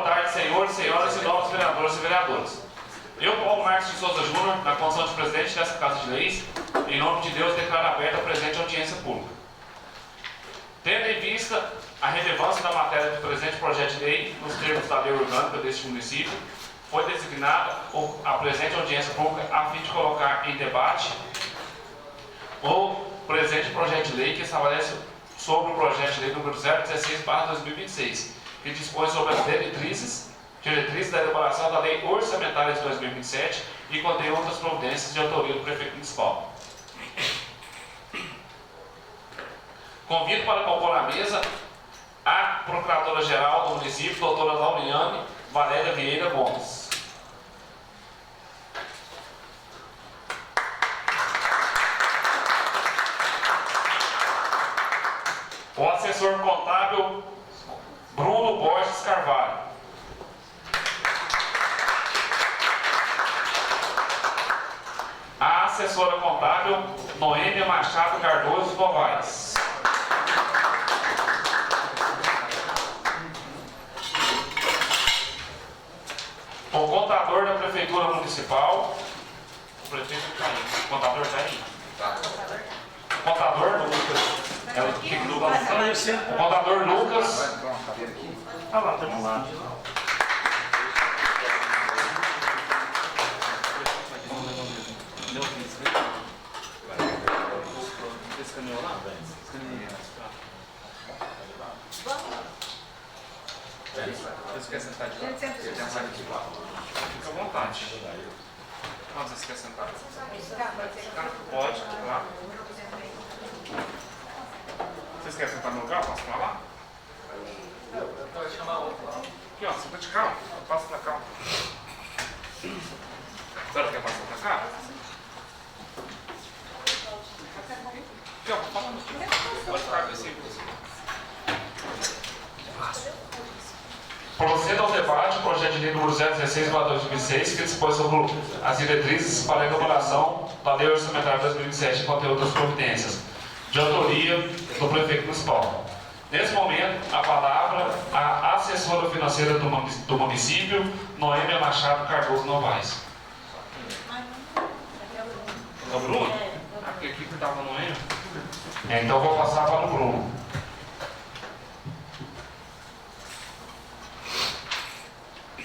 Boa tarde, senhores, senhoras e novos vereadores e vereadoras. Eu, Paulo Marcos de Souza Júnior, na condição de presidente dessa Casa de Leis, em nome de Deus, declaro aberta a presente audiência pública. Tendo em vista a relevância da matéria do presente projeto de lei, nos termos da lei orgânica deste município, foi designada a presente audiência pública a fim de colocar em debate o presente projeto de lei que estabelece sobre o projeto de lei número 016/2026, que dispõe sobre as diretrizes da elaboração da lei orçamentária de 2027 e contém outras providências de autoria do prefeito municipal. Convido para compor a mesa a Procuradora-Geral do município, doutora Lauriane Valéria Vieira Gomes. O assessor contábil Bruno Borges Carvalho. A assessora contábil Noêmia Machado Cardoso Novaes. O contador da Prefeitura Municipal, o prefeito está aí, o contador está aí. O contador Lucas. O contador Lucas. Ah lá, tem um lado. Você quer sentar de lá? Fica à vontade. Onde você quer sentar? Pode, lá. Vocês querem sentar no lugar? Posso falar? Pode chamar outro lá. Aqui, ó, senta de cá. Passa pra cá. A senhora quer passar pra cá? Aqui, ó, falando aqui. Pode ficar com esse aí. Proceda ao debate o projeto de lei número 016/2006, que dispõe sobre as diretrizes para a elaboração da lei orçamentária de 2007 e contém outras providências, de autoria do prefeito municipal. Nesse momento, a palavra à assessora financeira do município, Noêmia Machado Cardoso Novaes. É o Bruno? Ah, porque aqui que estava Noêmia. Então vou passar para o Bruno.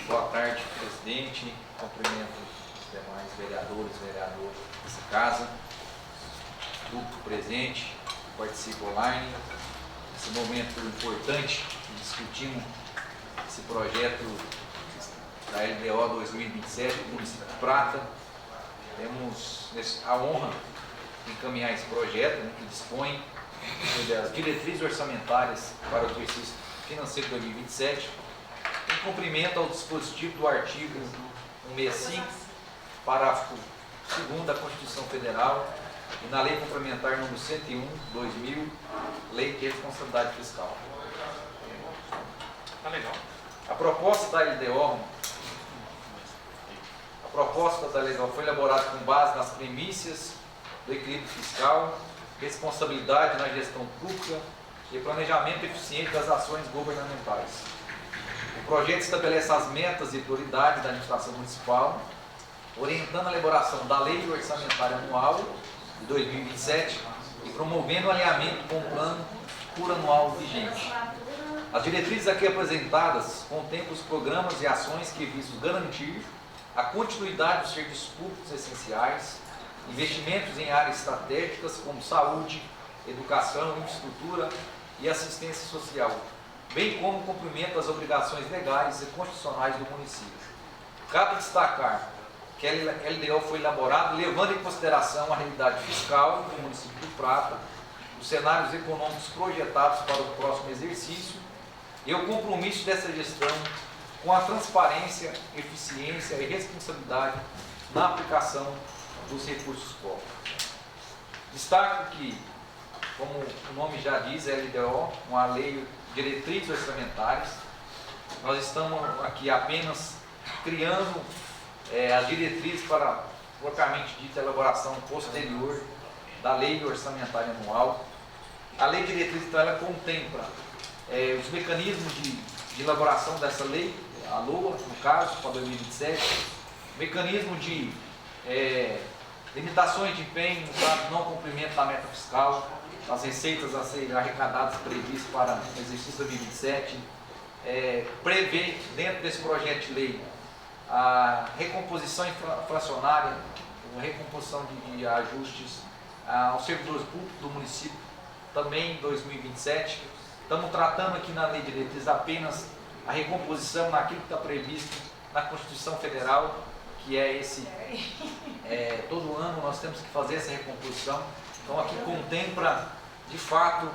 Boa tarde, presidente. Cumprimento os demais vereadores e vereadoras dessa casa, público presente, participa online. Nesse momento importante, discutimos esse projeto da LDO 2027 do município de Prata. Temos a honra de encaminhar esse projeto, que dispõe sobre as diretrizes orçamentárias para o exercício financeiro de 2027, em cumprimento ao dispositivo do artigo 165, parágrafo 2º da Constituição Federal e na Lei Complementar número 101/2000, Lei de Responsabilidade Fiscal. Tá legal. A proposta da LDO foi elaborada com base nas premissas do equilíbrio fiscal, responsabilidade na gestão pública e planejamento eficiente das ações governamentais. O projeto estabelece as metas e prioridades da administração municipal, orientando a elaboração da Lei Orçamentária Anual de 2027 e promovendo o alinhamento com o plano plurianual vigente. As diretrizes aqui apresentadas contemplam os programas e ações que visam garantir a continuidade dos serviços públicos essenciais, investimentos em áreas estratégicas como saúde, educação, infraestrutura e assistência social, bem como o cumprimento das obrigações legais e constitucionais do município. Cabe destacar que a LDO foi elaborada levando em consideração a realidade fiscal do município de Prata, os cenários econômicos projetados para o próximo exercício e o compromisso dessa gestão com a transparência, eficiência e responsabilidade na aplicação dos recursos públicos. Destaco que, como o nome já diz, a LDO, uma lei de diretrizes orçamentárias, nós estamos aqui apenas criando as diretrizes para, propriamente dita, a elaboração posterior da lei orçamentária anual. A lei de diretrizes, então, ela contempla os mecanismos de elaboração dessa lei, a LOA, no caso, para 2027, mecanismo de limitações de empenho no caso de não cumprimento da meta fiscal, as receitas a serem arrecadadas previstas para o exercício 2027, prevê dentro desse projeto de lei a recomposição inflacionária, a recomposição de ajustes aos servidores públicos do município também em 2027. Estamos tratando aqui na lei de diretriz apenas a recomposição naquilo que está previsto na Constituição Federal, que é todo ano nós temos que fazer essa recomposição. Então aqui contempla de fato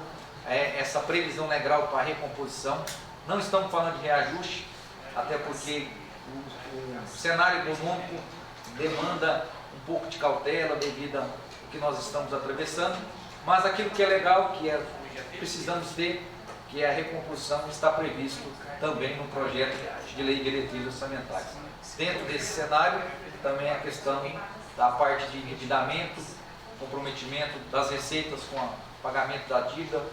essa previsão legal para a recomposição. Não estamos falando de reajuste, até porque o cenário econômico demanda um pouco de cautela devido ao que nós estamos atravessando, mas aquilo que é legal, que precisamos ter, que é a recomposição, está previsto também no projeto de lei de diretrizes orçamentárias. Dentro desse cenário, também a questão da parte de endividamento, comprometimento das receitas com o pagamento da dívida,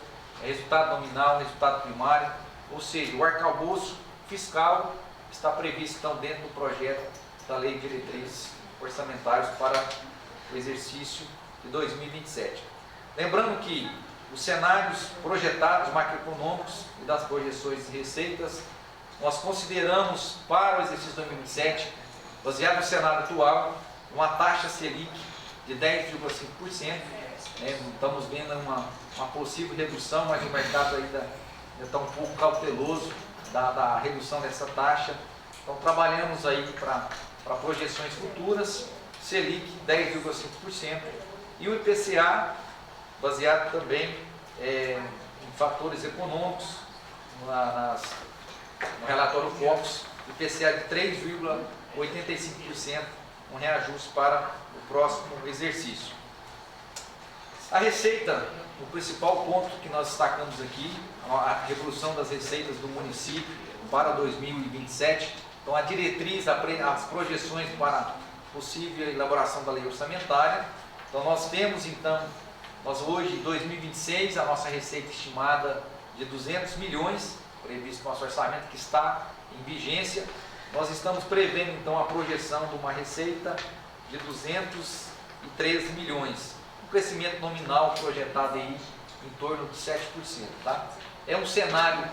resultado nominal, resultado primário, ou seja, o arcabouço fiscal está previsto então dentro do projeto da lei de diretrizes orçamentárias para o exercício de 2027. Lembrando que os cenários projetados macroeconômicos e das projeções de receitas, nós consideramos para o exercício 2027, baseado no cenário atual, uma taxa Selic de 10,5%. Estamos vendo uma possível redução, mas o mercado ainda está um pouco cauteloso da redução dessa taxa. Então trabalhamos aí para projeções futuras, Selic 10,5%, e o IPCA, baseado também em fatores econômicos, no relatório Focus, IPCA de 3,85%, um reajuste para o próximo exercício. A receita, o principal ponto que nós destacamos aqui, a revolução das receitas do município para 2027, então a diretriz, as projeções para possível elaboração da lei orçamentária. Então nós temos nós hoje em 2026, a nossa receita estimada de 200 milhões, previsto no nosso orçamento que está em vigência. Nós estamos prevendo então a projeção de uma receita de 213 milhões, um crescimento nominal projetado aí em torno de 7%. Tá? É um cenário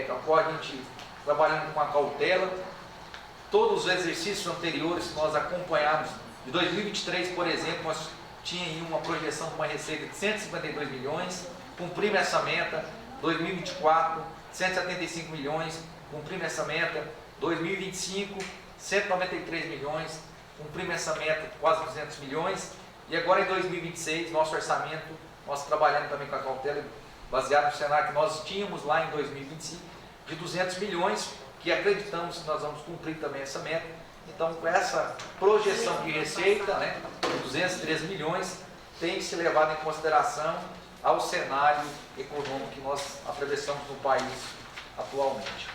a qual a gente trabalhando com a cautela. Todos os exercícios anteriores que nós acompanhamos, de 2023, por exemplo, nós tínhamos uma projeção de uma receita de 152 milhões, cumprimos essa meta. 2024, 175 milhões, cumprimos essa meta. 2025, 193 milhões, cumprimos essa meta, quase 200 milhões. E agora em 2026, nosso orçamento, nós trabalhando também com a cautela, baseado no cenário que nós tínhamos lá em 2025, de 200 milhões, que acreditamos que nós vamos cumprir também essa meta. Então, com essa projeção de receita, de 213 milhões, tem que ser levado em consideração ao cenário econômico que nós atravessamos no país atualmente.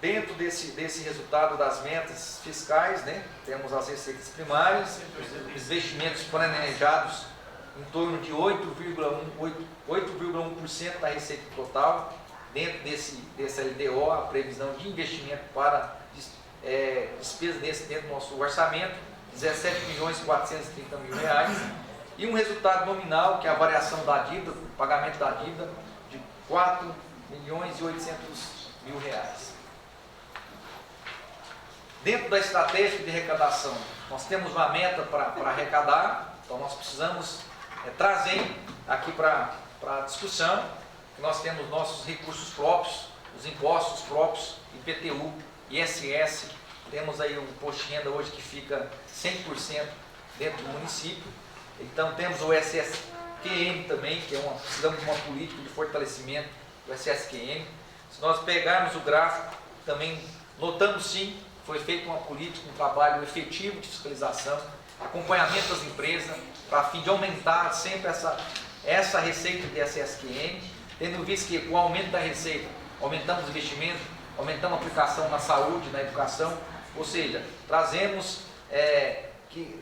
Dentro desse resultado das metas fiscais, temos as receitas primárias, os investimentos planejados em torno de 8,1% da receita total. Dentro desse LDO, a previsão de investimento para despesas dentro do nosso orçamento, 17.430 mil reais, e um resultado nominal, que é a variação da dívida, o pagamento da dívida, de 4.800.000 reais. Dentro da estratégia de arrecadação, nós temos uma meta para arrecadar, então nós precisamos trazer aqui para a discussão, que nós temos nossos recursos próprios, os impostos próprios, IPTU, ISS, temos aí um imposto de renda hoje que fica 100% dentro do município. Então temos o SSQM também, que precisamos de uma política de fortalecimento do SSQM. Se nós pegarmos o gráfico, também notamos sim, foi feita uma política, um trabalho efetivo de fiscalização, acompanhamento das empresas, para fim de aumentar sempre essa receita de SSQM, tendo visto que com o aumento da receita, aumentamos o investimento, aumentamos a aplicação na saúde, na educação, ou seja, trazemos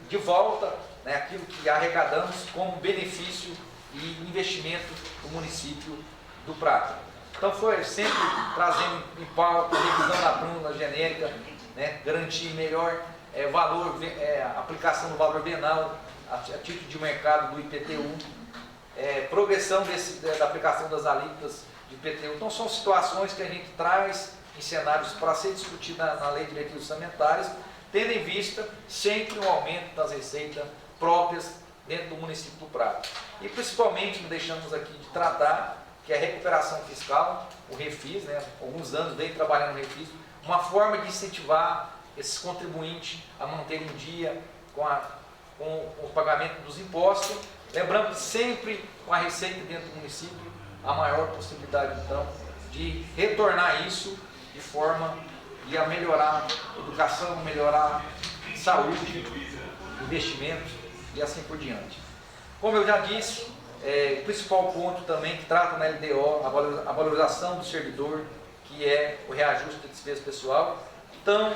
de volta aquilo que arrecadamos como benefício e investimento do município do Prata. Então foi sempre trazendo em pauta, revisão da plândula genérica, né, garantir melhor aplicação do valor venal a título de mercado do IPTU, progressão da aplicação das alíquotas de IPTU. Então são situações que a gente traz em cenários para ser discutido na Lei de Diretrizes Orçamentárias, tendo em vista sempre um aumento das receitas próprias dentro do município do Prata. E principalmente não deixamos aqui de tratar que a recuperação fiscal, o Refis, né, alguns anos vem trabalhando no Refis, uma forma de incentivar esses contribuintes a manter em dia com o pagamento dos impostos, lembrando que sempre com a receita dentro do município, a maior possibilidade então de retornar isso de forma de melhorar a educação, melhorar a saúde, investimentos e assim por diante. Como eu já disse, o principal ponto também que trata na LDO, a valorização do servidor, que é o reajuste da despesa pessoal. Então,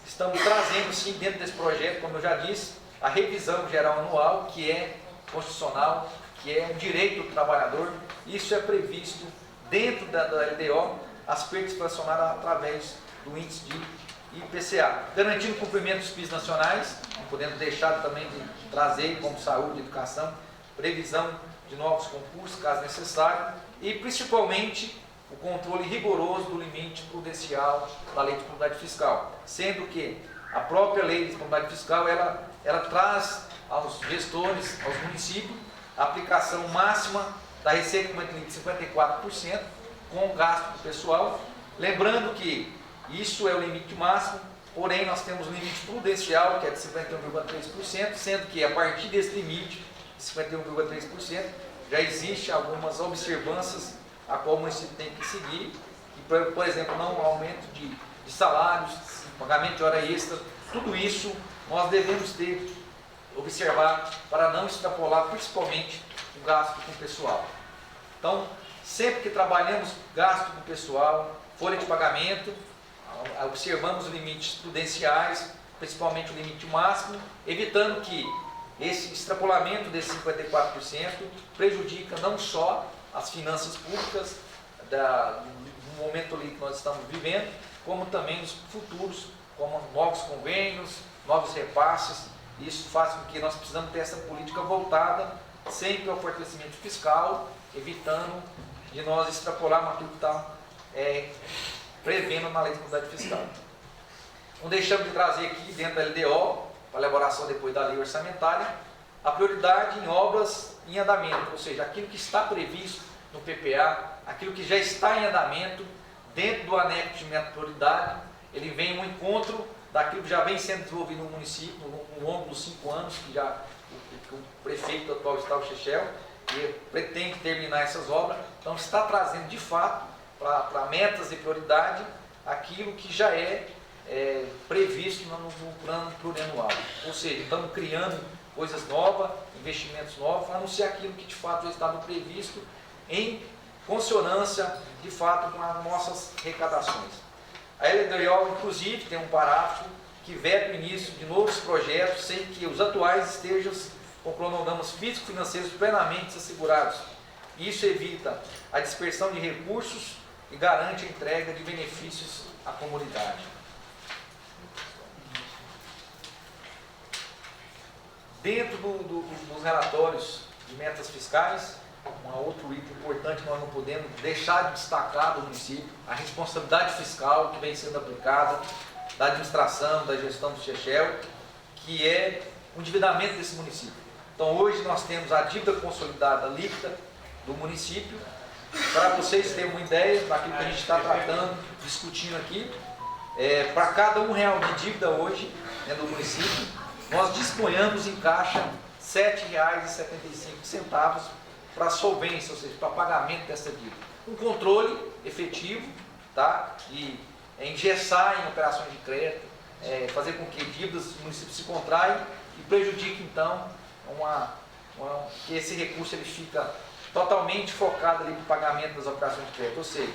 estamos trazendo sim dentro desse projeto, como eu já disse, a revisão geral anual, que é constitucional, que é um direito do trabalhador. Isso é previsto dentro da LDO, aspectos relacionados através do índice de IPCA, garantindo o cumprimento dos PIS nacionais, não podendo deixar também de trazer como saúde, educação, previsão de novos concursos, caso necessário, e principalmente o controle rigoroso do limite prudencial da Lei de Responsabilidade Fiscal, sendo que a própria Lei de Responsabilidade Fiscal ela traz aos gestores, aos municípios, a aplicação máxima da receita de 54% com o gasto pessoal, lembrando que isso é o limite máximo, porém nós temos um limite prudencial que é de 51,3%, sendo que a partir desse limite, 51,3%, já existe algumas observâncias a qual o município tem que seguir, e, por exemplo, não aumento de salários, pagamento de hora extra, tudo isso nós devemos observar para não extrapolar principalmente o gasto com o pessoal. Então, sempre que trabalhamos gasto com o pessoal, folha de pagamento, observamos os limites prudenciais, principalmente o limite máximo, evitando que esse extrapolamento desse 54% prejudica não só as finanças públicas no momento ali que nós estamos vivendo, como também os futuros, como novos convênios, novos repasses. Isso faz com que nós precisamos ter essa política voltada sempre ao fortalecimento fiscal, evitando de nós extrapolarmos aquilo que está prevendo na Lei de Responsabilidade Fiscal. Não deixamos de trazer aqui dentro da LDO, para elaboração depois da lei orçamentária, a prioridade em obras em andamento, ou seja, aquilo que está previsto no PPA, aquilo que já está em andamento, dentro do anexo de meta prioridade, ele vem ao encontro daquilo que já vem sendo desenvolvido no município ao longo dos 5 anos, que já o prefeito atual está o Chechel, e pretende terminar essas obras. Então está trazendo de fato para metas de prioridade aquilo que já é previsto no plano plurianual. Ou seja, estamos criando coisas novas, investimentos novos, a não ser aquilo que de fato já estava previsto em consonância de fato com as nossas arrecadações. A LDO, inclusive, tem um parágrafo que veta o início de novos projetos sem que os atuais estejam com cronogramas físico-financeiros plenamente assegurados. Isso evita a dispersão de recursos e garante a entrega de benefícios à comunidade. Dentro dos relatórios de metas fiscais, um outro item importante que nós não podemos deixar de destacar do município, a responsabilidade fiscal que vem sendo aplicada da administração, da gestão do Chechel, que é o endividamento desse município. Então hoje nós temos a dívida consolidada líquida do município. Para vocês terem uma ideia daquilo que a gente está tratando, discutindo aqui, para cada R$1 de dívida hoje, né, do município, nós disponhamos em caixa R$ 7,75 para solvência, ou seja, para pagamento dessa dívida. Um controle efetivo, tá, de engessar em operações de crédito, fazer com que dívidas do município se contraiam e prejudique então que esse recurso ele fica totalmente focado ali no pagamento das operações de crédito. Ou seja,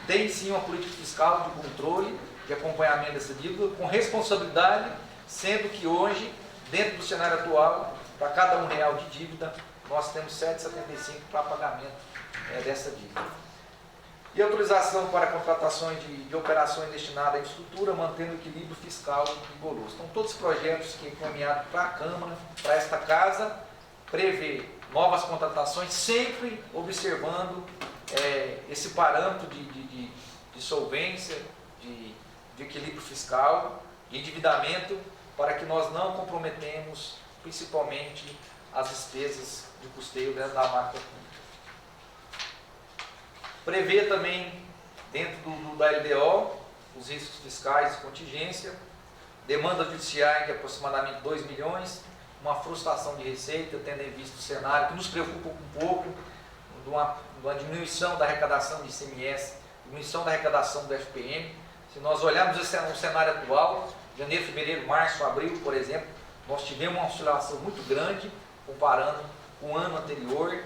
tem sim uma política fiscal de controle, de acompanhamento dessa dívida, com responsabilidade, sendo que hoje, dentro do cenário atual, para cada R$1 de dívida, nós temos R$ 7,75 para pagamento dessa dívida. E autorização para contratações de operações destinadas à infraestrutura, mantendo o equilíbrio fiscal rigoroso. Então, todos os projetos que encaminhados para a Câmara, para esta casa, prevê novas contratações, sempre observando esse parâmetro de solvência, de equilíbrio fiscal, de endividamento, para que nós não comprometemos, principalmente, as despesas de custeio da máquina pública. Prevê também, dentro da LDO, os riscos fiscais de contingência, demanda judiciais de aproximadamente 2 milhões, uma frustração de receita, tendo em vista o cenário, que nos preocupa um pouco, de uma diminuição da arrecadação de ICMS, diminuição da arrecadação do FPM. Se nós olharmos o cenário atual, janeiro, fevereiro, março, abril, por exemplo, nós tivemos uma oscilação muito grande, comparando com o ano anterior,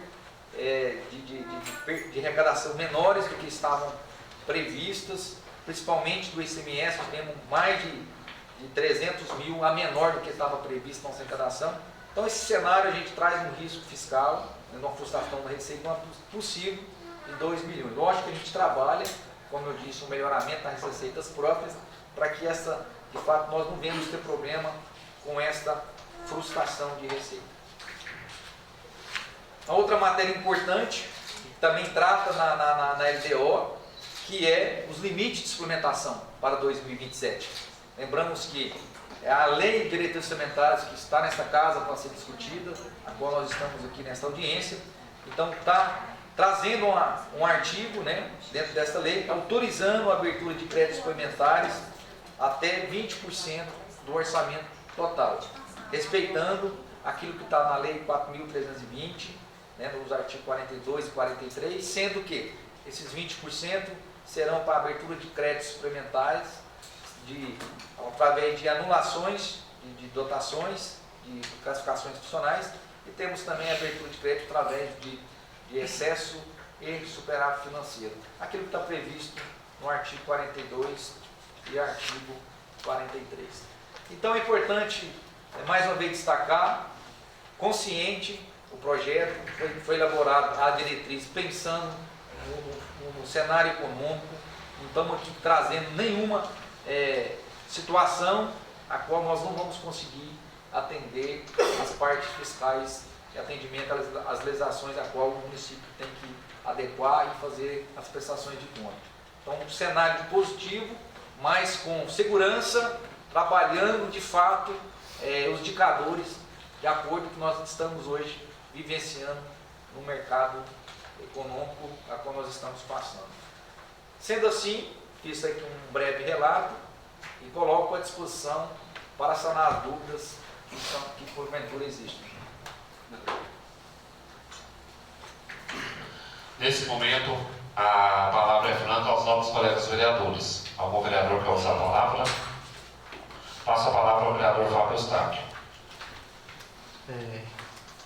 de arrecadação menores do que estavam previstas, principalmente do ICMS, tivemos mais de 300 mil a menor do que estava previsto na nossa arrecadação. Então, esse cenário a gente traz um risco fiscal, uma frustração da receita possível de 2 milhões. Lógico que a gente trabalha, como eu disse, um melhoramento das receitas próprias, para que de fato, nós não venhamos ter problema com esta frustração de receita. A outra matéria importante, que também trata na LDO, que é os limites de suplementação para 2027. Lembramos que a lei de diretrizes orçamentárias que está nesta casa para ser discutida, a qual nós estamos aqui nesta audiência, então está trazendo um artigo, né, dentro desta lei, autorizando a abertura de créditos suplementares até 20% do orçamento total, respeitando aquilo que está na lei 4.320, né, nos artigos 42 e 43, sendo que esses 20% serão para abertura de créditos suplementares, através de anulações de dotações, de classificações funcionais, e temos também a abertura de crédito através de excesso e superávit financeiro. Aquilo que está previsto no artigo 42 e artigo 43. Então é importante, mais uma vez, destacar, consciente, o projeto foi elaborado a diretriz pensando no cenário econômico, não estamos aqui trazendo nenhuma situação a qual nós não vamos conseguir atender as partes fiscais de atendimento às legislações a qual o município tem que adequar e fazer as prestações de conta. Então, um cenário positivo, mas com segurança, trabalhando de fato os indicadores de acordo com que nós estamos hoje vivenciando no mercado econômico a qual nós estamos passando. Sendo assim, fiz aqui um breve relato e coloco à disposição para sanar as dúvidas que porventura existem. Nesse momento, a palavra é franca aos novos colegas vereadores. Algum vereador quer usar a palavra? Passo a palavra ao vereador Fábio Eustáquio.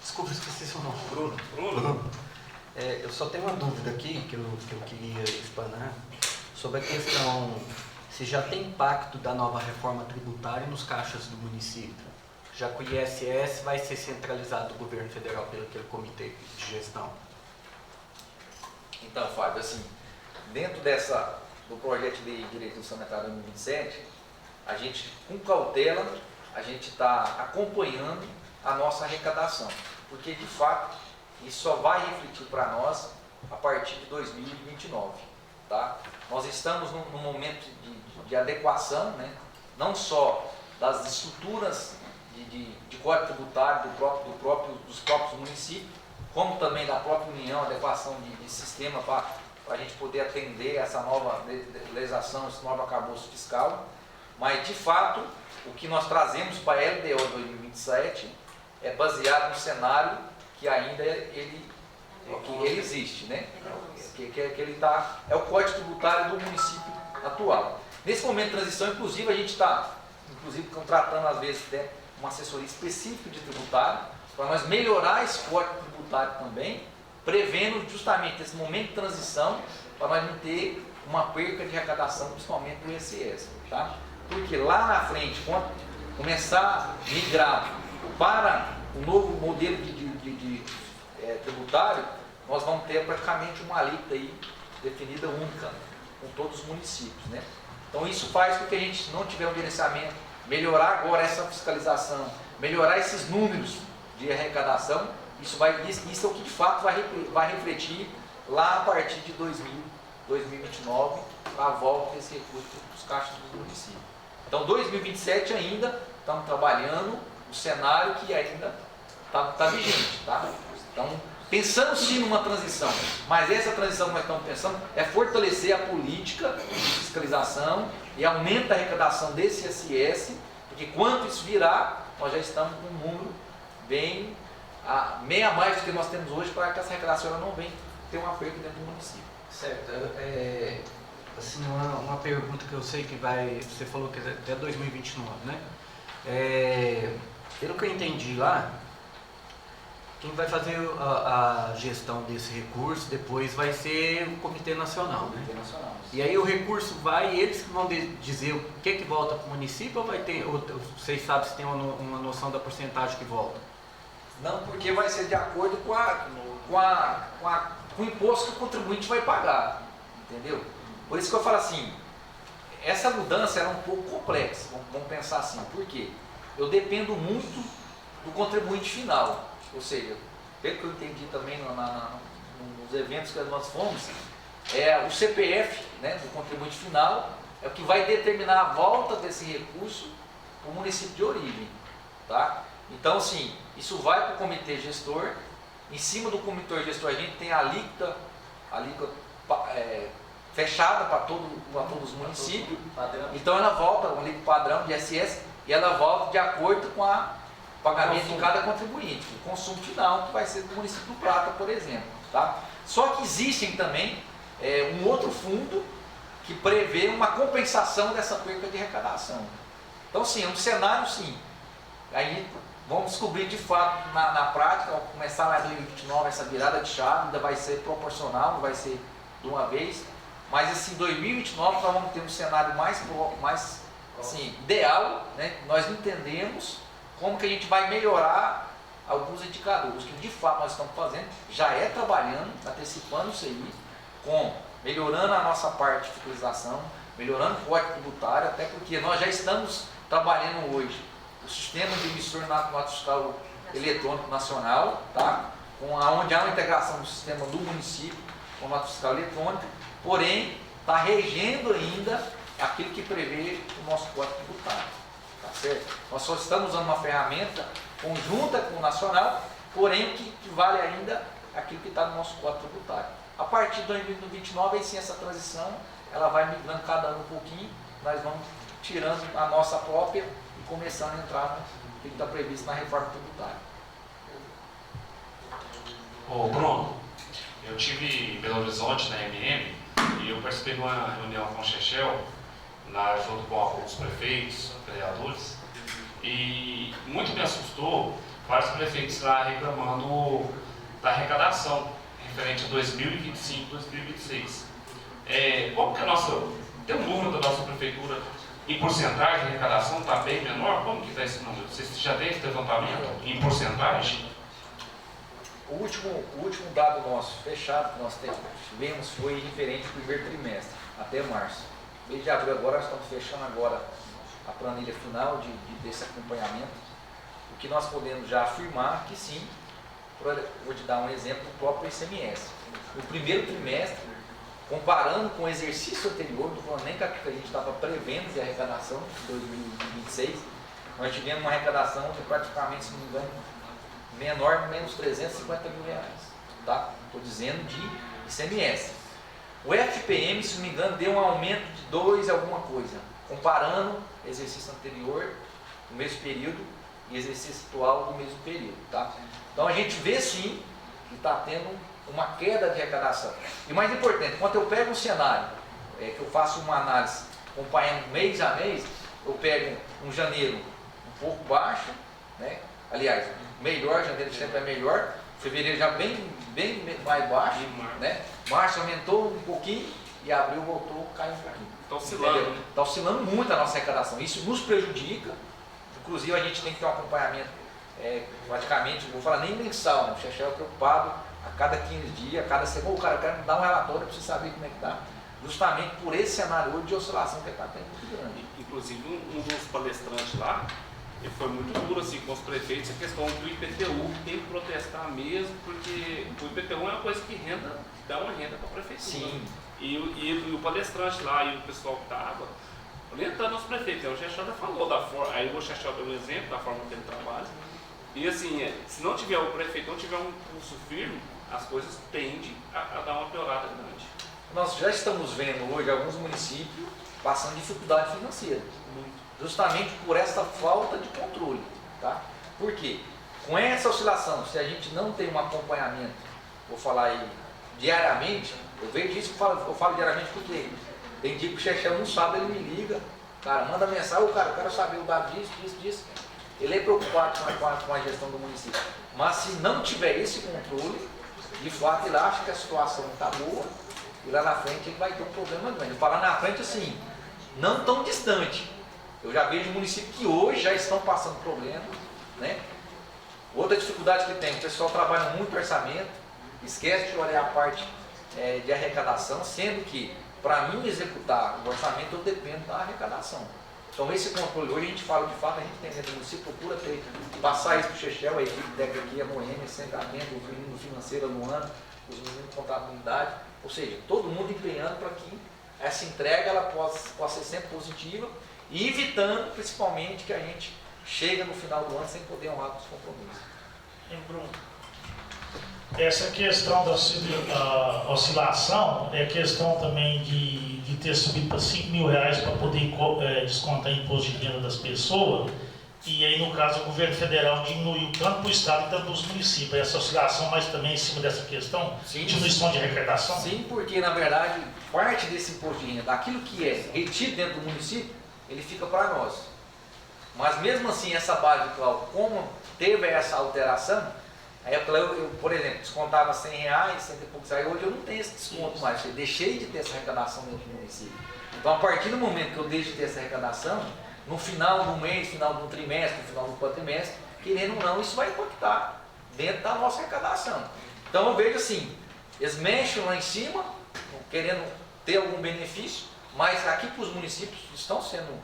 Desculpa, esqueci seu nome. Bruno. Eu só tenho uma dúvida aqui que eu queria explanar sobre a questão se já tem impacto da nova reforma tributária nos caixas do município, já que o ISS vai ser centralizado do governo federal pelo aquele comitê de gestão. Então, Fábio, assim, dentro do projeto de lei de direito orçamentário 2027, a gente, com cautela, a gente está acompanhando a nossa arrecadação, porque de fato isso só vai refletir para nós a partir de 2029, tá? Nós estamos num momento de adequação, né? Não só das estruturas de código tributário dos próprios municípios, como também da própria União, adequação de sistema para a gente poder atender essa nova legislação, esse novo arcabouço fiscal, mas de fato o que nós trazemos para a LDO 2027 é baseado no cenário que ainda ele existe, né? É o código tributário do município atual. Nesse momento de transição, inclusive, a gente está contratando às vezes uma assessoria específica de tributário para nós melhorar esse código tributário também, prevendo justamente esse momento de transição para nós não ter uma perca de arrecadação, principalmente do ISS, tá? Porque lá na frente, quando começar a migrar para o novo modelo tributário, nós vamos ter praticamente uma alíquota aí definida única com todos os municípios, né? Então isso faz com que a gente não tiver um gerenciamento, melhorar agora essa fiscalização, melhorar esses números de arrecadação, isso é o que de fato vai refletir lá a partir de 2029, a volta desse recurso para os caixas dos municípios. Então 2027 ainda estamos trabalhando o cenário que ainda está vigente, tá? Então, pensando sim numa transição, mas essa transição que nós estamos pensando é fortalecer a política de fiscalização e aumento da arrecadação desse ISS, porque quando isso virar, nós já estamos com um número bem meia mais do que nós temos hoje para que essa arrecadação não venha ter uma perda dentro do município. Certo. Assim, uma pergunta que eu sei que você falou que é até 2029, né? Pelo que eu entendi lá, quem vai fazer a gestão desse recurso depois vai ser o Comitê Nacional, né? E aí o recurso vai, eles que vão dizer o que volta para o município, ou vai ter, vocês sabem se tem uma noção da porcentagem que volta? Não, porque vai ser de acordo com o imposto que o contribuinte vai pagar, entendeu? Por isso que eu falo assim, essa mudança era um pouco complexa, vamos pensar assim, por quê? Eu dependo muito do contribuinte final, ou seja, pelo que eu entendi também nos eventos que nós fomos, o CPF, né, do contribuinte final é o que vai determinar a volta desse recurso para o município de origem, tá? Então, assim, isso vai para o comitê gestor, em cima do comitê gestor a gente tem a alíquota fechada para todos os municípios, então ela volta, um alíquota padrão de ISS, e ela volta de acordo com o pagamento de cada contribuinte, o consumo final, que vai ser do município do Prata, por exemplo. Tá? Só que existem também um outro fundo que prevê uma compensação dessa perca de arrecadação. Então, sim, é um cenário, sim. Aí vamos descobrir de fato na prática, ao começar lá em 2029, essa virada de chave ainda vai ser proporcional, não vai ser de uma vez, mas assim, em 2029 nós vamos ter um cenário mais assim, ideal, né? Nós entendemos como que a gente vai melhorar alguns indicadores, que de fato nós estamos fazendo, já trabalhando, antecipando isso aí, melhorando a nossa parte de fiscalização, melhorando o código tributário, até porque nós já estamos trabalhando hoje o sistema de emissor do nota fiscal eletrônico nacional, tá? Onde há uma integração do sistema do município com nota fiscal eletrônica, porém está regendo ainda aquilo que prevê o nosso código tributário, tá certo? Nós só estamos usando uma ferramenta conjunta com o nacional, porém que vale ainda aquilo que está no nosso código tributário. A partir de 2029, aí sim, essa transição, ela vai migrando cada ano um pouquinho, nós vamos tirando a nossa própria e começando a entrar no que está previsto na reforma tributária. Ô Bruno, eu tive em Belo Horizonte, na MM, e eu participei de uma reunião com o Chechel, lá junto com alguns prefeitos, vereadores, e muito me assustou vários prefeitos lá reclamando da arrecadação referente a 2025, 2026. Qual que é a nossa, tem um número da nossa prefeitura em porcentagem de arrecadação, está bem menor? Como que está esse número? Vocês já têm esse levantamento em porcentagem? O último dado nosso fechado que nós tivemos foi referente ao primeiro trimestre, até março. Mês de abril agora, nós estamos fechando agora a planilha final desse acompanhamento. O que nós podemos já afirmar que sim, vou te dar um exemplo do próprio ICMS. No primeiro trimestre, comparando com o exercício anterior, não falando nem que a gente estava prevendo de arrecadação de 2026, nós tivemos uma arrecadação de praticamente, se não me engano, menor, menos 350 mil reais. Tá? Estou dizendo de ICMS. O FPM, se não me engano, deu um aumento de 2 alguma coisa, comparando exercício anterior, no mesmo período, e exercício atual do mesmo período. Tá? Então a gente vê sim que está tendo uma queda de arrecadação. E mais importante, quando eu pego um cenário, que eu faço uma análise acompanhando mês a mês, eu pego um janeiro um pouco baixo, né? Aliás, melhor, janeiro sempre é melhor, fevereiro já bem mais baixo, né? Março aumentou um pouquinho e abril voltou, caiu um pouquinho. Está oscilando, né? Está oscilando muito a nossa arrecadação. Isso nos prejudica, inclusive a gente tem que ter um acompanhamento praticamente, não vou falar nem mensal, né? O Chechel é preocupado a cada 15 dias, a cada semana, o cara quer dar um relatório para você saber como é que está. Justamente por esse cenário hoje de oscilação que está tendo muito grande. Inclusive, um dos palestrantes lá, ele foi muito duro assim, com os prefeitos, a questão do IPTU, tem que protestar mesmo, porque o IPTU é uma coisa que dá uma renda para a prefeitura. Sim. E o palestrante lá e o pessoal que estava orientando os prefeitos. O Chechel já falou da forma, aí o Chechel deu um exemplo da forma que ele trabalha. E assim, se não tiver o prefeito, não tiver um pulso firme, as coisas tendem a dar uma piorada grande. Nós já estamos vendo hoje alguns municípios passando dificuldade financeira, justamente por essa falta de controle. Tá? Por quê? Com essa oscilação, se a gente não tem um acompanhamento, vou falar aí diariamente, eu vejo isso, eu falo diariamente porque tem dia que o Chechel não sabe, ele me liga, cara, manda mensagem, cara, eu quero saber o dado disso. Ele é preocupado com a gestão do município. Mas se não tiver esse controle, de fato ele acha que a situação está boa e lá na frente ele vai ter um problema grande. Eu falo na frente assim, não tão distante. Eu já vejo municípios que hoje já estão passando problema, né? Outra dificuldade que tem, o pessoal trabalha muito orçamento, esquece de olhar a parte de arrecadação, sendo que para mim executar o orçamento eu dependo da arrecadação. Então esse controle, hoje a gente fala de fato, a gente tem dentro do município, procura ter, passar isso para o Chechel, a equipe técnica aqui, a Moema, sempre atento, os meninos financeiros no ano, os meninos de contabilidade, ou seja, todo mundo empenhando para que essa entrega ela possa ser sempre positiva e evitando principalmente que a gente chega no final do ano sem poder honrar com os compromissos. Bruno, essa questão da oscilação é questão também de ter subido para R$5.000 para poder descontar imposto de renda das pessoas, e aí no caso o governo federal diminuiu tanto para o estado e tanto para os municípios. Essa oscilação, mas também em cima dessa questão, diminuição de arrecadação? Sim, porque na verdade parte desse imposto de renda, daquilo que é retido dentro do município, ele fica para nós. Mas mesmo assim essa base, Cláudio, como teve essa alteração, aí eu, por exemplo, descontava R$100, 100 e poucos reais, hoje eu não tenho esse desconto mais, eu deixei de ter essa arrecadação dentro do município. Então a partir do momento que eu deixo de ter essa arrecadação, no final do mês, final do trimestre, no final do quadrimestre, querendo ou não, isso vai impactar dentro da nossa arrecadação. Então eu vejo assim, eles mexem lá em cima, querendo ter algum benefício, mas aqui para os municípios estão sendo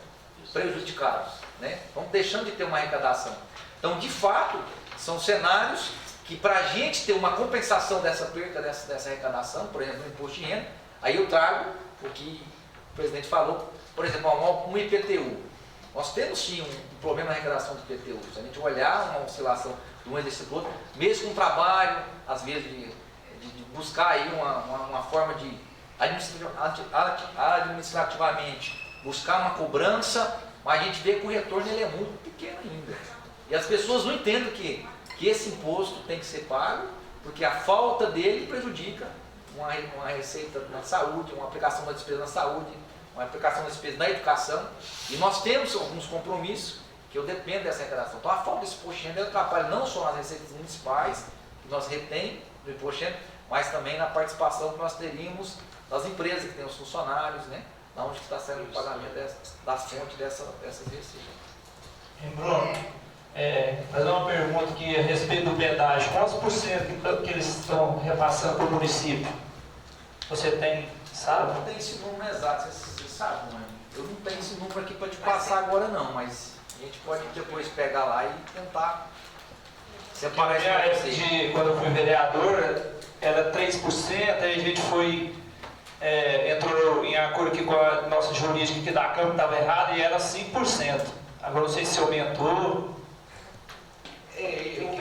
prejudicados, né? Estão deixando de ter uma arrecadação. Então, de fato, são cenários que para a gente ter uma compensação dessa perda, dessa arrecadação, por exemplo, no imposto de renda, aí eu trago o que o presidente falou, por exemplo, um IPTU. Nós temos sim um problema na arrecadação do IPTU. Se a gente olhar uma oscilação de um exercício do outro, mesmo com trabalho, às vezes de buscar aí uma forma de administrativamente buscar uma cobrança, mas a gente vê que o retorno ele é muito pequeno ainda. E as pessoas não entendem que esse imposto tem que ser pago, porque a falta dele prejudica uma receita na saúde, uma aplicação da despesa na saúde, uma aplicação da despesa na educação, e nós temos alguns compromissos que eu dependo dessa arrecadação. Então a falta desse imposto de renda atrapalha não só nas receitas municipais, que nós retém do imposto de renda, mas também na participação que nós teríamos das empresas que têm os funcionários, né? Da onde está sendo o pagamento da fonte dessas receitas. Bruno, fazer uma pergunta aqui a respeito do pedágio. Quantos por cento que eles estão repassando para o município? Você tem, sabe? Eu não tenho esse número exato, você sabe, mãe? Eu não tenho esse número aqui para te passar agora não, mas a gente pode depois pegar lá e tentar separar isso para você. Quando eu fui vereador, era 3%, aí a gente foi... entrou em acordo aqui com a nossa jurídica que da Câmara estava errada e era 5%. Agora não sei se aumentou.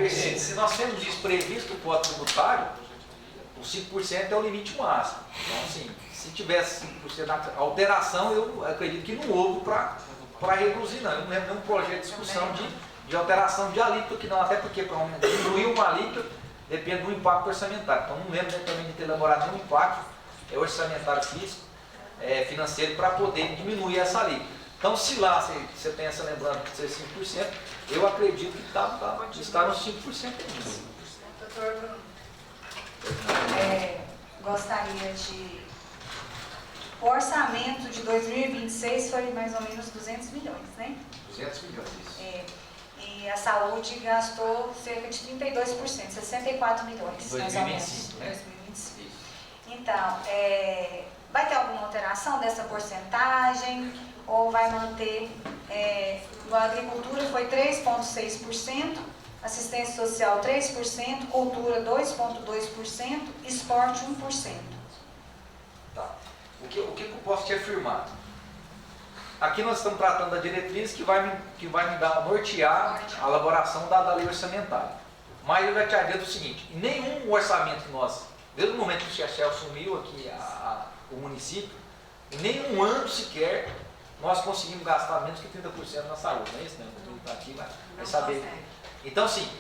Se nós temos isso previsto no Código Tributário, o 5% é o limite máximo. Então, assim, se tivesse 5% de alteração, eu acredito que não houve para reduzir, não. Eu não lembro de um projeto de discussão de alteração de alíquota, que não, até porque para diminuir uma alíquota depende do impacto orçamentário. Então, não lembro também de ter elaborado nenhum impacto orçamentário físico, financeiro, para poder diminuir essa alíquota. Então, se lá você tem essa lembrança de ser 5%, eu acredito que está nos 5% ainda. Doutor Bruno, gostaria de... O orçamento de 2026 foi mais ou menos 200 milhões, né? 200 milhões, isso. E a saúde gastou cerca de 32%, 64 milhões, mais ou menos. 2025, né? 2025. Isso. Então, vai ter alguma alteração dessa porcentagem ou vai manter? A agricultura foi 3,6%, assistência social 3%, cultura 2,2%, esporte 1%. Tá. O que eu posso te afirmar? Aqui nós estamos tratando da diretriz que vai me dar, nortear a elaboração da lei orçamentária. Mas eu já te adianto o seguinte, em nenhum orçamento que nós, desde o momento que o Chechel assumiu aqui o município, em nenhum ano sequer nós conseguimos gastar menos que 30% na saúde, não é isso? Né? Não está aqui, mas vai saber. Então, sim,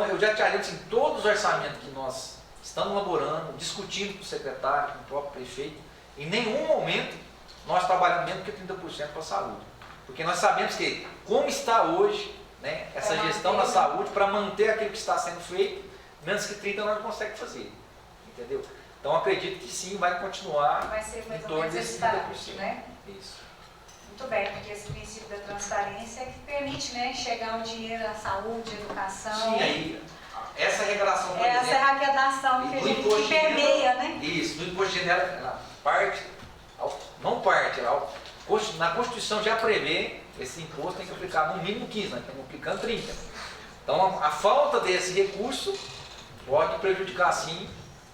eu já te adianto assim, todos os orçamentos que nós estamos elaborando, discutindo com o secretário, com o próprio prefeito, em nenhum momento nós trabalhamos menos que 30% para a saúde. Porque nós sabemos que, como está hoje, né, essa gestão da saúde, para manter aquilo que está sendo feito, menos que 30% nós não conseguimos fazer. Entendeu? Então, acredito que sim, vai continuar Vai ser mais em ou torno menos desses esse 30%. parâmetro, né? Isso. Muito bem, porque esse princípio da transparência é que permite, né, chegar o dinheiro à saúde, à educação. Sim, aí, essa regravação, por Essa é exemplo, a arrecadação que a do gente imposto que de renda, permeia, né? Isso, do imposto de renda, não parte, na Constituição já prevê esse imposto tem que aplicar no mínimo 15%, nós estamos aplicando 30%. Então a falta desse recurso pode prejudicar sim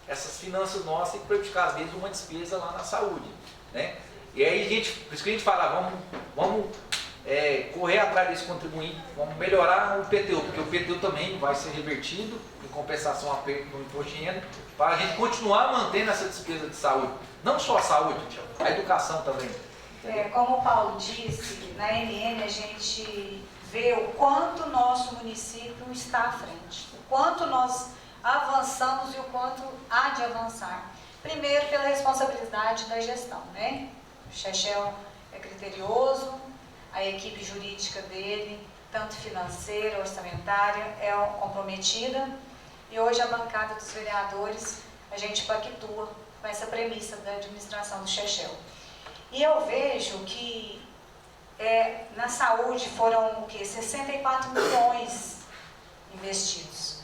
essas finanças nossas e prejudicar às vezes uma despesa lá na saúde, né? E aí por isso que a gente fala, vamos correr atrás desse contribuinte, vamos melhorar o IPTU, porque o IPTU também vai ser revertido em compensação a perda no imposto de renda, para a gente continuar mantendo essa despesa de saúde. Não só a saúde, a educação também. Como o Paulo disse, na MM a gente vê o quanto o nosso município está à frente, o quanto nós avançamos e o quanto há de avançar. Primeiro, pela responsabilidade da gestão, né? O Chechel é criterioso, a equipe jurídica dele, tanto financeira, orçamentária, é comprometida e hoje a bancada dos vereadores, a gente pactua com essa premissa da administração do Chechel. E eu vejo que na saúde foram 64 milhões investidos.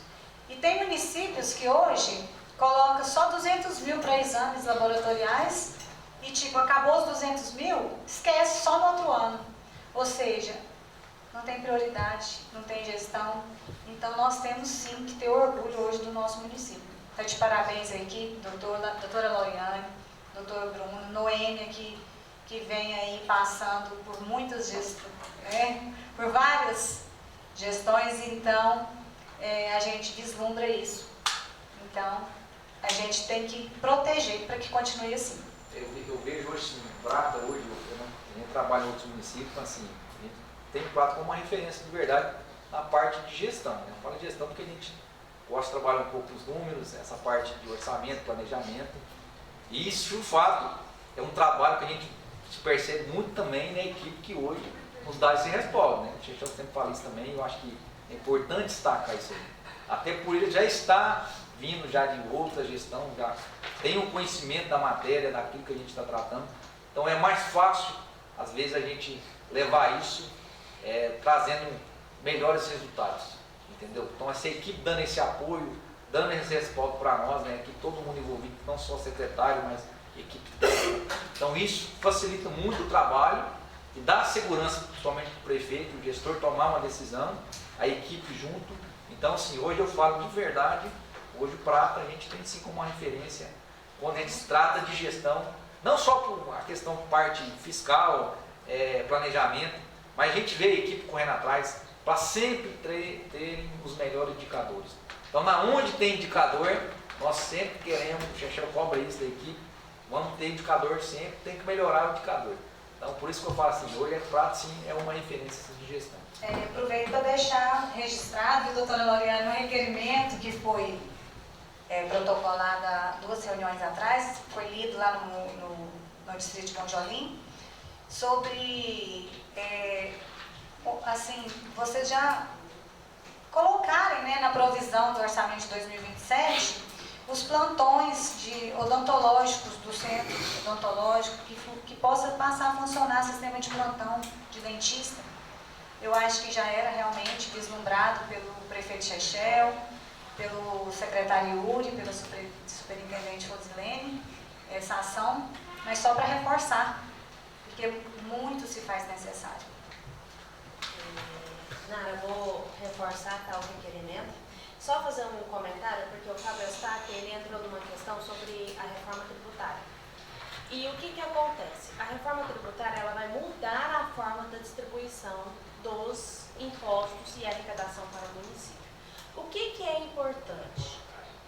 E tem municípios que hoje colocam só 200 mil para exames laboratoriais e tipo, acabou os 200 mil, esquece só no outro ano. Ou seja, não tem prioridade, não tem gestão. Então nós temos sim que ter orgulho hoje do nosso município. Então de parabéns à equipe, doutora Loriane, doutor Bruno, Noêmia, que vem aí passando por muitas gestões, por várias gestões, então a gente vislumbra isso. Então a gente tem que proteger para que continue assim. Eu vejo hoje, sim, Prata, hoje, eu não trabalho em outros municípios, então assim, a gente tem Prata como uma referência de verdade na parte de gestão. Né? Eu falo de gestão porque a gente gosta de trabalhar um pouco os números, essa parte de orçamento, planejamento. E isso, de fato, é um trabalho que a gente se percebe muito também na equipe que hoje nos dá esse respaldo. Né? A gente sempre fala isso também, eu acho que é importante destacar isso aí. Até por ele já está vindo já de outra gestão, já tem o conhecimento da matéria, daquilo que a gente está tratando. Então é mais fácil, às vezes, a gente levar isso trazendo melhores resultados, entendeu? Então essa equipe dando esse apoio, dando esse respaldo para nós, né? Aqui todo mundo envolvido, não só o secretário, mas equipe técnica. Então isso facilita muito o trabalho e dá segurança, principalmente para o prefeito, o gestor tomar uma decisão, a equipe junto. Então assim, hoje eu falo de verdade, hoje o Prata a gente tem sim como uma referência quando a gente se trata de gestão, não só por a questão de parte fiscal, planejamento, mas a gente vê a equipe correndo atrás para sempre terem os melhores indicadores. Então, na onde tem indicador, nós sempre queremos, o Chechel cobra isso da equipe, vamos ter indicador sempre, tem que melhorar o indicador. Então, por isso que eu falo assim, hoje a Prata sim é uma referência de gestão. Aproveito para deixar registrado, doutora Loriane, um requerimento que foi protocolado há 2 reuniões atrás, foi lido lá no distrito de Monjolim, sobre, assim, vocês já colocarem, né, na provisão do orçamento de 2027 os plantões odontológicos do centro odontológico que possa passar a funcionar sistema de plantão de dentista. Eu acho que já era realmente vislumbrado pelo prefeito Chechel, pelo secretário Yuri, pela superintendente Rosilene, essa ação, mas só para reforçar, porque muito se faz necessário. Nara, eu vou reforçar o requerimento. Só fazer um comentário, porque o Fábio Eustáquio, ele entrou numa questão sobre a reforma tributária. E o que acontece? A reforma tributária ela vai mudar a forma da distribuição dos impostos e arrecadação para o município. O que é importante?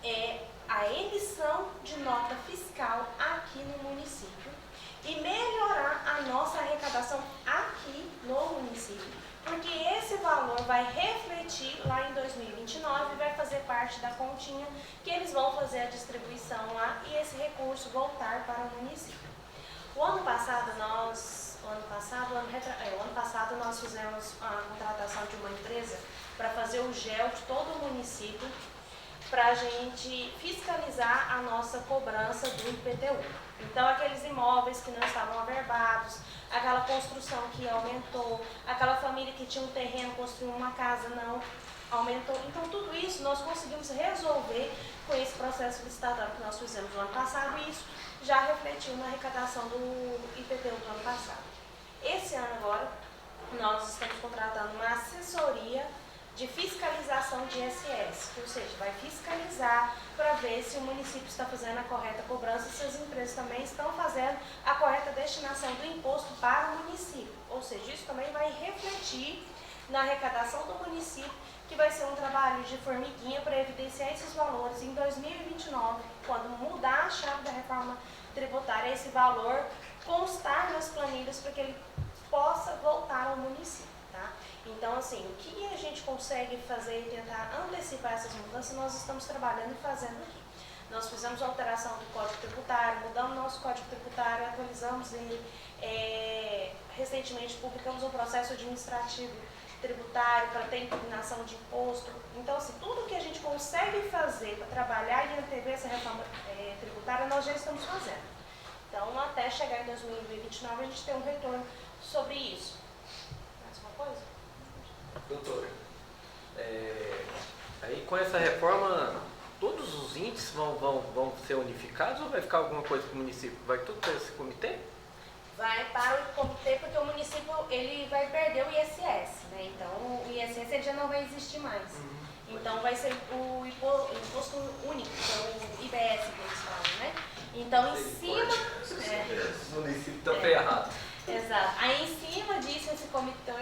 É a emissão de nota fiscal aqui no município e melhorar a nossa arrecadação aqui no município, porque esse valor vai refletir lá em 2029 e vai fazer parte da continha que eles vão fazer a distribuição lá e esse recurso voltar para o município. O ano passado nós fizemos a contratação de uma empresa para fazer o GEL de todo o município para a gente fiscalizar a nossa cobrança do IPTU. Então, aqueles imóveis que não estavam averbados, aquela construção que aumentou, aquela família que tinha um terreno, construiu uma casa, não aumentou. Então, tudo isso nós conseguimos resolver com esse processo licitatório que nós fizemos no ano passado e isso já refletiu na arrecadação do IPTU do ano passado. Esse ano agora, nós estamos contratando uma assessoria de fiscalização de ISS, ou seja, vai fiscalizar para ver se o município está fazendo a correta cobrança, se as empresas também estão fazendo a correta destinação do imposto para o município. Ou seja, isso também vai refletir na arrecadação do município, que vai ser um trabalho de formiguinha para evidenciar esses valores em 2029, quando mudar a chave da reforma tributária, esse valor constar nas planilhas para que ele possa voltar ao município. Tá? Então, assim, o que a gente consegue fazer e tentar antecipar essas mudanças, nós estamos trabalhando e fazendo aqui. Nós fizemos a alteração do Código Tributário, mudamos nosso Código Tributário, atualizamos ele, recentemente publicamos um processo administrativo tributário para ter impugnação de imposto. Então, assim, tudo que a gente consegue fazer para trabalhar e antever essa reforma tributária, nós já estamos fazendo. Então, até chegar em 2029, a gente tem um retorno sobre isso. Coisa? Doutora, aí com essa reforma, todos os índices vão ser unificados ou vai ficar alguma coisa para o município? Vai tudo para esse comitê? Vai para o comitê porque o município ele vai perder o ISS, né? Então o ISS ele já não vai existir mais. Então vai ser o imposto único, que é o IBS que eles falam, né? Então em cima... O município está ferrado. Exato. Aí em cima disso, esse comitê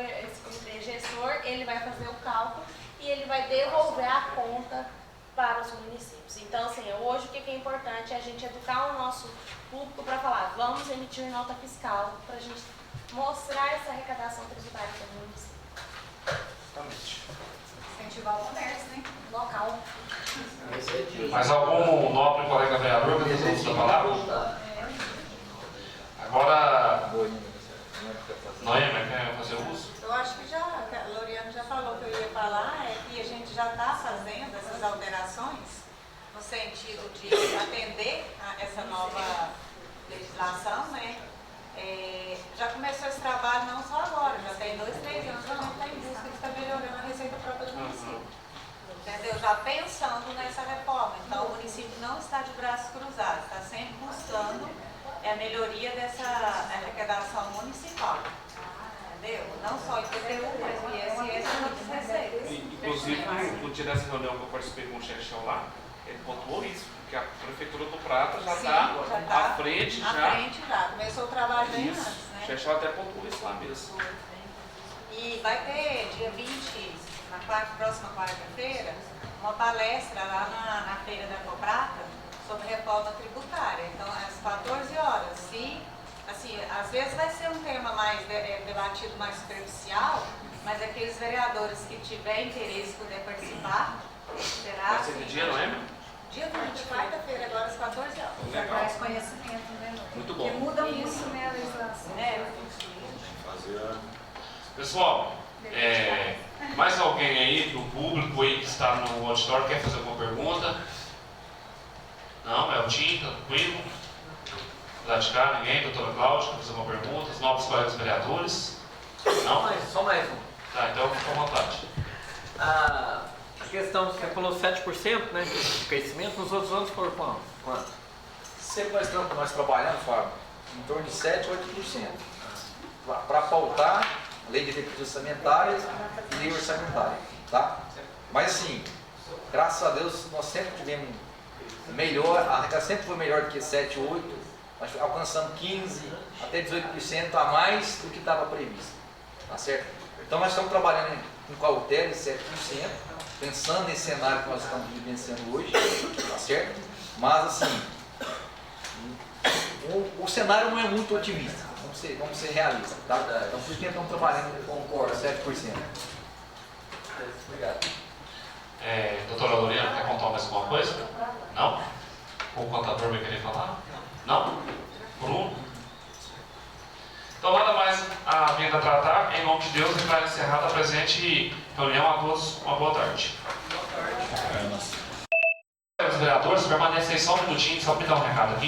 gestor, ele vai fazer o cálculo e ele vai devolver a conta para os municípios. Então, assim, hoje o que é importante é a gente educar o nosso público para falar, vamos emitir nota fiscal para a gente mostrar essa arrecadação tributária para o município. Exatamente. Incentivar o comércio, né? Local. Mais algum nobre colega vereador que deseja uso da palavra? Agora, Noêmia, quer fazer uso? Eu acho que a Loriane já falou que eu ia falar, é que a gente já está fazendo essas alterações no sentido de atender a essa nova legislação, né? Já começou esse trabalho não só agora, já tem 2, 3 anos que a gente está em busca de estar melhorando a receita própria do município. Entendeu? Já pensando nessa reforma. Então o município não está de braços cruzados, está sempre buscando a melhoria dessa arrecadação municipal. Entendeu? Não só IPTU, mas o ISS e outras receitas. Inclusive, no dia dessa reunião que eu participei com o Chechel lá, ele pontuou isso, porque a Prefeitura do Prata já está à frente já. Começou o trabalho bem Isso. antes, né? O Chechel até pontuou isso lá mesmo. E vai ter, dia 20, na próxima quarta-feira, uma palestra lá na Feira da Coprata sobre reforma tributária. Então, às 14 horas. Se, assim, às vezes vai ser um tema mais debatido, mais superficial, mas aqueles vereadores que tiverem interesse e puder participar, será... Vai ser que dia, não é? Dia 20, quarta-feira, agora às 14 horas. Já traz conhecimento, né? Muito bom. Porque muda muito, né, a legislação. Pessoal, mais alguém aí do público aí que está no auditório quer fazer alguma pergunta? Não, é o Tim, tranquilo. Lá de cá, ninguém? Doutora Cláudia, quer fazer uma pergunta? Os novos colegas vereadores? Não? Só mais um. Tá, então fica à vontade. A questão, você falou 7%, né, de crescimento, nos outros anos foram quanto? Sempre nós trabalhamos, Fábio, em torno de 7% a 8%. Para pautar a lei de recursos orçamentários e lei orçamentária. Tá? Mas assim, graças a Deus, nós sempre tivemos melhor, a arrecadação sempre foi melhor do que 7, 8%, nós alcançamos 15% até 18% a mais do que estava previsto. Tá certo? Então nós estamos trabalhando com cautela em 7%, pensando nesse cenário que nós estamos vivenciando hoje, tá certo? Mas assim, o cenário não é muito otimista, vamos ser realistas, tá? Então por isso que estamos trabalhando com 7%. Obrigado. Doutora Loriana, quer contar mais alguma coisa? Não? O contador vai querer falar? Não? Bruno? Então nada mais a vinda tratar, em nome de Deus, declaro encerrada a presente reunião. A todos uma boa tarde. Os vereadores permanecem só um minutinho, só para me dar um recado aqui.